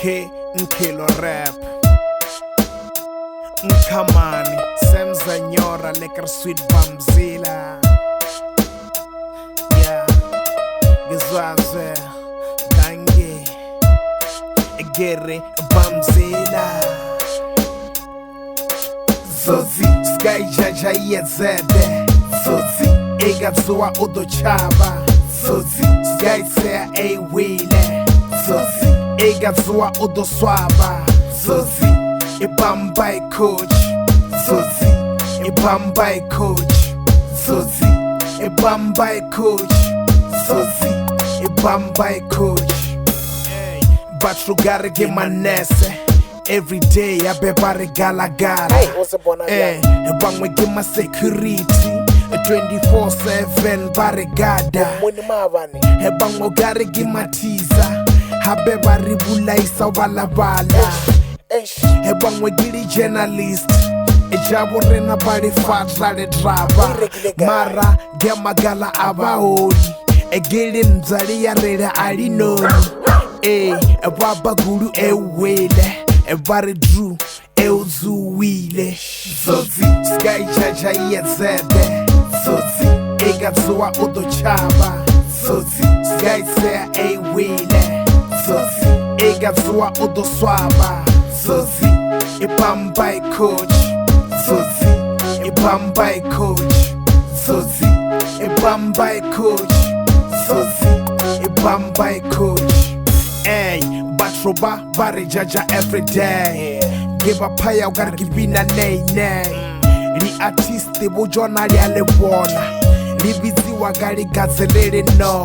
K Nkilo Rap Nkamani Semza Nyora Lekker Sweet Bamzila. Yeah, Gizwaze Dange Egere Bamzila. Zozi Sky Jaja Yezede Zozi Egazuwa Udochaba Zozi Sky Sea Ewile Zozi Egazuwa Udoswaba Zozi Ibambai Coach Zozi Ibambai Coach Zozi Ibambai Coach Zozi Ibambai Coach. But you gotta get my nesse. Every day I be bari gala gala. Bangwe give my security 24/7 bari gada. Bangwe gotta give my teaser. Habe bari bulaisa wala bala. Bangwe gili journalist. Ejabo rena bari fat rade draba. Mara gema gala abaoli. Egili mzali ya reda alinoni. Waba guru ewele. Everybody drew Elzuwile. Zozi Sky Jaja Yezede Zozi Egazuwa Udochaba Zozi Sky Sea Ewile Zozi Egazuwa Udoswaba Zozi Ibambai Coach Zozi Ibambai Coach Zozi Ibambai Coach Zozi Ibambai Coach. Batroba bari jaja every day. Give a paya gotta give in a nay nay. Li artiste bojona li alewona. Li busy wagari gazele no.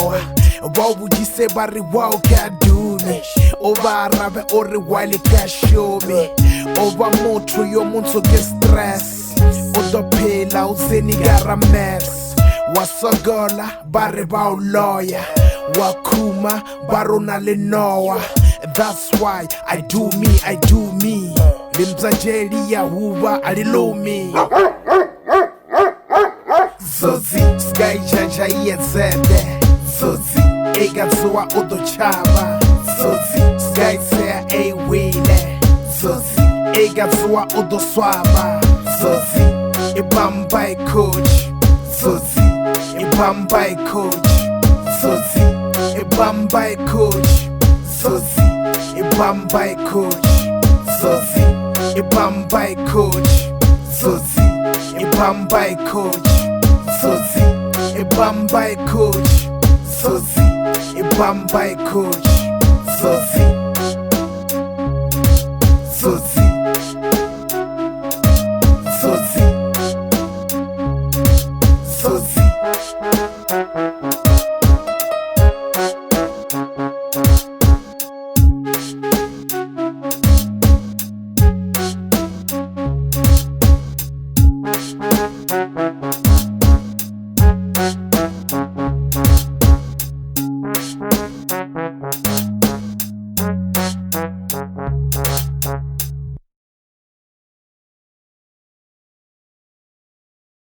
What would you say bari wow can do me? Over arabe ori wali can show me. Over moto yo munso get stress. Odo pela uzeni gara mess. Wasogola bari bao lawyer. Wakuma barona lenoa. That's why I do me, I do me. Limzajeli ya huwa alilumi. Zozi Sky Jaja Yezede Zozi Egazuwa Udochaba Zozi Sky Sea Ewile Zozi Egazuwa Udoswaba Zozi Ibambai Coach Zozi Ibambai Coach Zozi Ibambai Coach Zozi Ibambai Coach Zozi Ibambai Coach Zozi Ibambai Coach Zozi Ibambai Coach Zozi Ibambai Coach Zozi